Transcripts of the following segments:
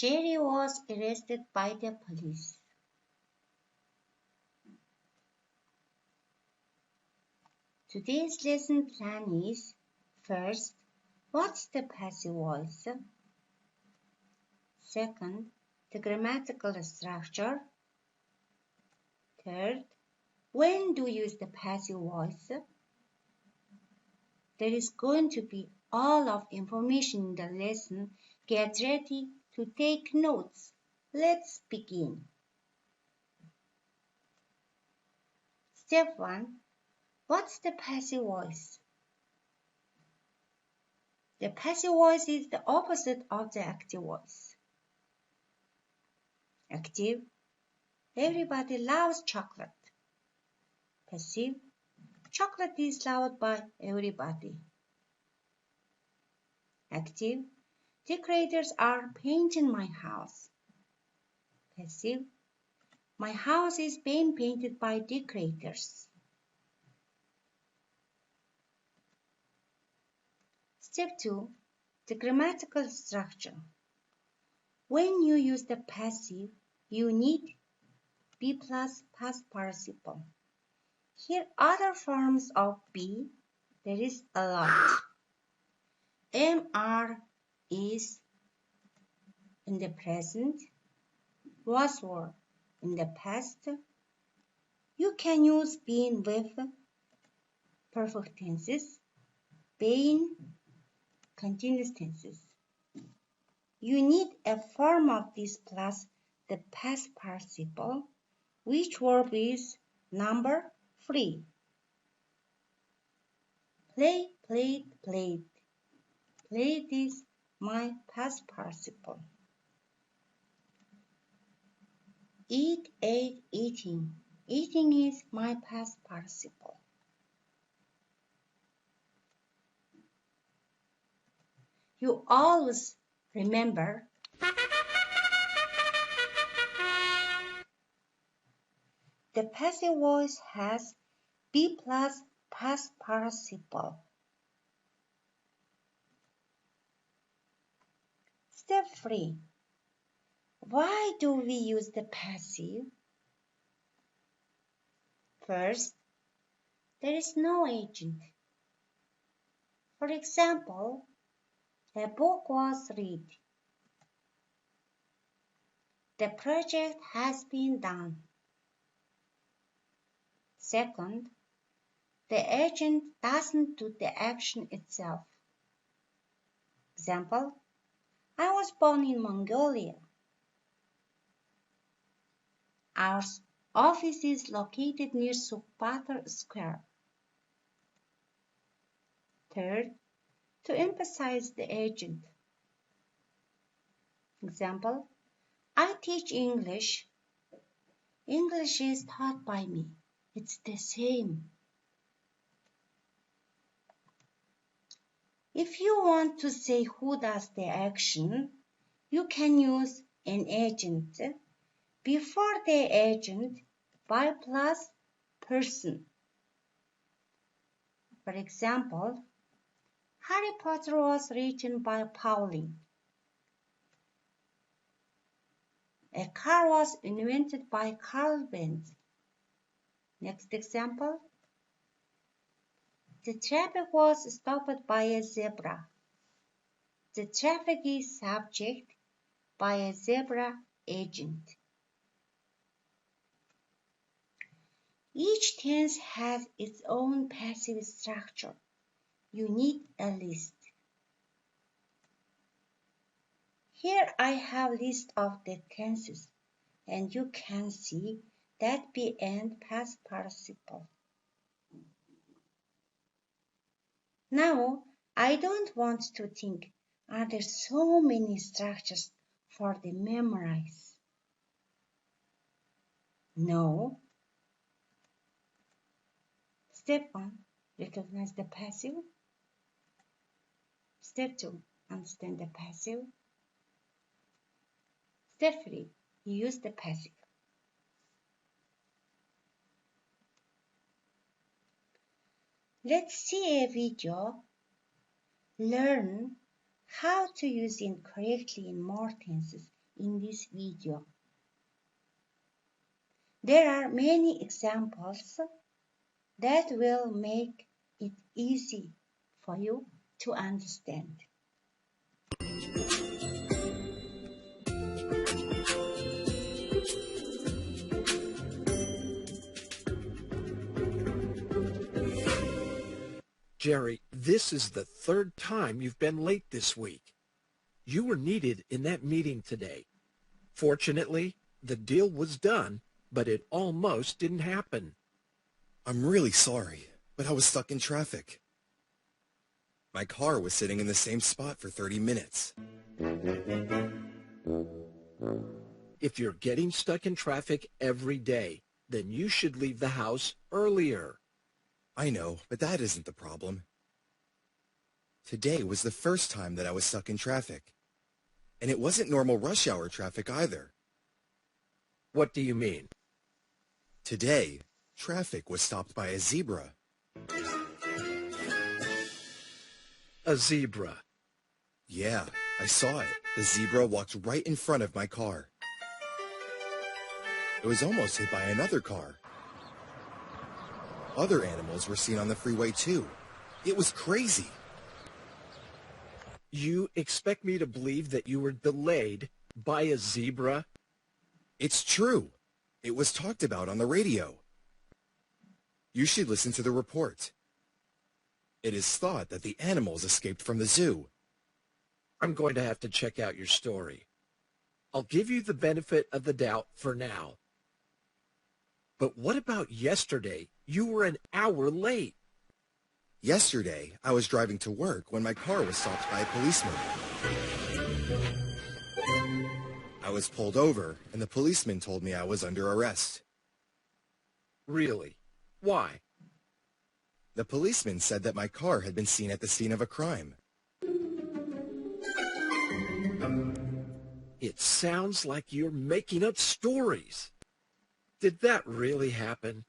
Jerry was arrested by the police. Today's lesson plan is: first, what's the passive voice? Second, the grammatical structure. Third, when to use the passive voice. There is going to be all of information in the lesson. Get ready to take notes. Let's begin. Step 1. What's the passive voice? The passive voice is the opposite of the active voice. Active: everybody loves chocolate. Passive: chocolate is loved by everybody. Active: decorators are painting my house. Passive: my house is being painted by decorators. Step 2. The grammatical structure. When you use the passive, you need be plus past participle. Here other forms of be, there is a lot. Am, is in the present, was, were in the past. You can use been with perfect tenses, being continuous tenses. You need a form of this plus the past participle, which verb is number 3. Play, played, played. Played is my past participle. Eat, ate, eating. Eating is my past participle. You always remember the passive voice has be plus past participle. Step 3. Why do we use the passive? First, there is no agent. For example, a book was read. The project has been done. Second, the agent doesn't do the action itself. Example, I was born in Mongolia. Our office is located near Sukhpatar Square. Third, to emphasize the agent. Example, I teach English. English is taught by me. It's the same. If you want to say who does the action, you can use an agent before the agent by plus person. For example, Harry Potter was written by Pauline. A car was invented by Carl Benz. Next example. The traffic was stopped by a zebra. The traffic is subject by a zebra agent. Each tense has its own passive structure. You need a list. Here I have a list of the tenses, and you can see that be and past participle. Now, I don't want to think, are there so many structures for the memorize? No. Step 1, recognize the passive. Step 2, understand the passive. Step 3, use the passive. Let's see a video. Learn how to use it correctly in more tenses in this video. There are many examples that will make it easy for you to understand. Jerry, this is the third time you've been late this week. You were needed in that meeting today. Fortunately, the deal was done, but it almost didn't happen. I'm really sorry, but I was stuck in traffic. My car was sitting in the same spot for 30 minutes. If you're getting stuck in traffic every day, then you should leave the house earlier. I know, but that isn't the problem. Today was the first time that I was stuck in traffic. And it wasn't normal rush hour traffic either. What do you mean? Today, traffic was stopped by a zebra. A zebra. Yeah, I saw it. The zebra walked right in front of my car. It was almost hit by another car. Other animals were seen on the freeway too. It was crazy. You expect me to believe that you were delayed by a zebra? It's true. It was talked about on the radio. You should listen to the report. It is thought that the animals escaped from the zoo. I'm going to have to check out your story. I'll give you the benefit of the doubt for now. But what about yesterday? You were an hour late. Yesterday, I was driving to work when my car was stopped by a policeman. I was pulled over, and the policeman told me I was under arrest. Really? Why? The policeman said that my car had been seen at the scene of a crime. It sounds like you're making up stories. Did that really happen?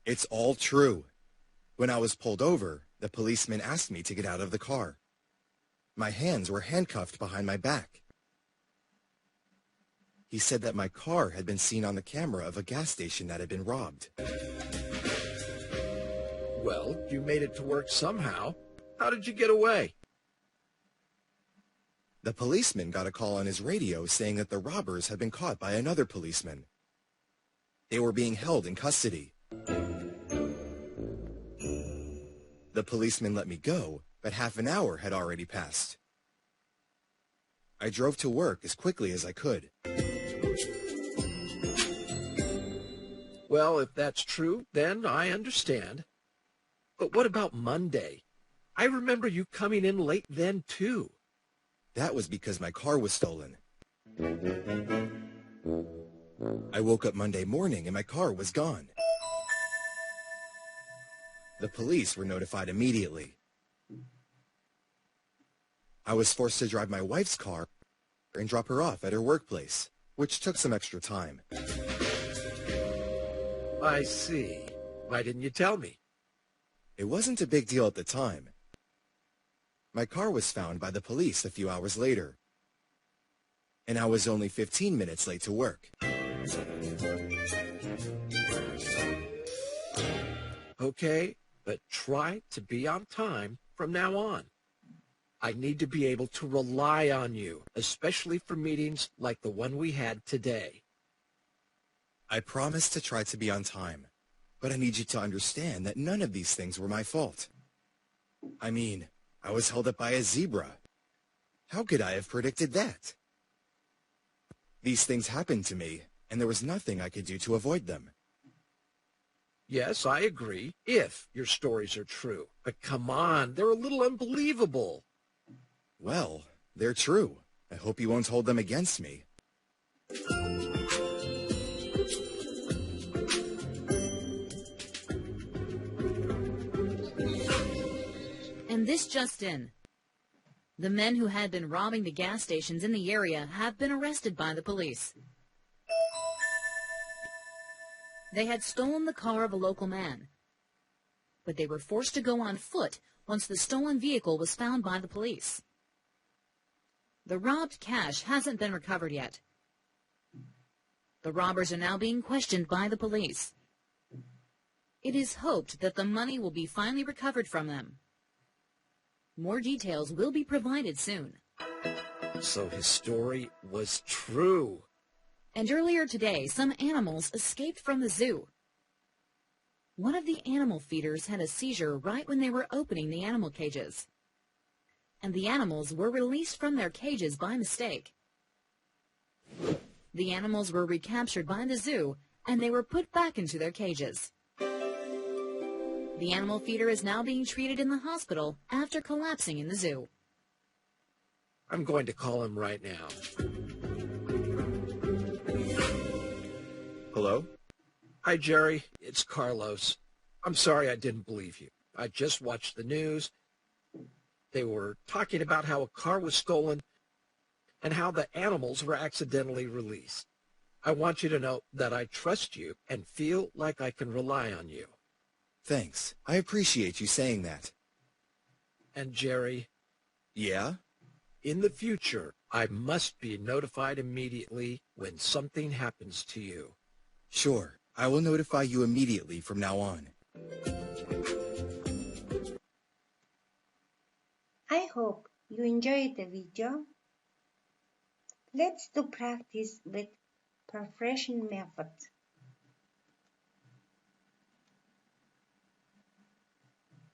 It's all true. When I was pulled over, the policeman asked me to get out of the car. My hands were handcuffed behind my back. He said that my car had been seen on the camera of a gas station that had been robbed. Well, you made it to work somehow. How did you get away? The policeman got a call on his radio saying that the robbers had been caught by another policeman. They were being held in custody. The policeman let me go, but half an hour had already passed. I drove to work as quickly as I could. Well, if that's true, then I understand. But what about Monday? I remember you coming in late then, too. That was because my car was stolen. I woke up Monday morning and my car was gone. The police were notified immediately. I was forced to drive my wife's car and drop her off at her workplace, which took some extra time. I see. Why didn't you tell me? It wasn't a big deal at the time. My car was found by the police a few hours later, and I was only 15 minutes late to work. Okay, but try to be on time from now on. I need to be able to rely on you, especially for meetings like the one we had today. I promise to try to be on time, but I need you to understand that none of these things were my fault. I mean, I was held up by a zebra. How could I have predicted that? These things happened to me, and there was nothing I could do to avoid them. Yes, I agree, if your stories are true. But come on, they're a little unbelievable. Well, they're true. I hope you won't hold them against me. And this just in. The men who had been robbing the gas stations in the area have been arrested by the police. They had stolen the car of a local man, but they were forced to go on foot once the stolen vehicle was found by the police. The robbed cash hasn't been recovered yet, The robbers are now being questioned by the police. It is hoped that the money will be finally recovered from them. More details will be provided soon. So his story was true. And earlier today, some animals escaped from the zoo. One of the animal feeders had a seizure right when they were opening the animal cages. And the animals were released from their cages by mistake. The animals were recaptured by the zoo, and they were put back into their cages. The animal feeder is now being treated in the hospital after collapsing in the zoo. I'm going to call him right now. Hello? Hi, Jerry. It's Carlos. I'm sorry I didn't believe you. I just watched the news. They were talking about how a car was stolen and how the animals were accidentally released. I want you to know that I trust you and feel like I can rely on you. Thanks. I appreciate you saying that. And Jerry, Yeah? in the future, I must be notified immediately when something happens to you. Sure. I will notify you immediately from now on. I hope you enjoyed the video. Let's do practice with perforation method.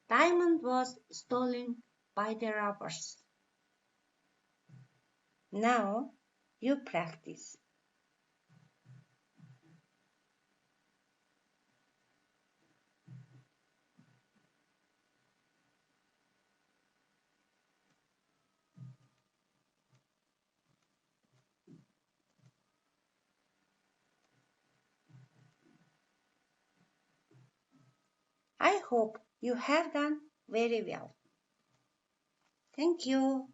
Diamond was stolen by the robbers. Now you practice. I hope you have done very well. Thank you.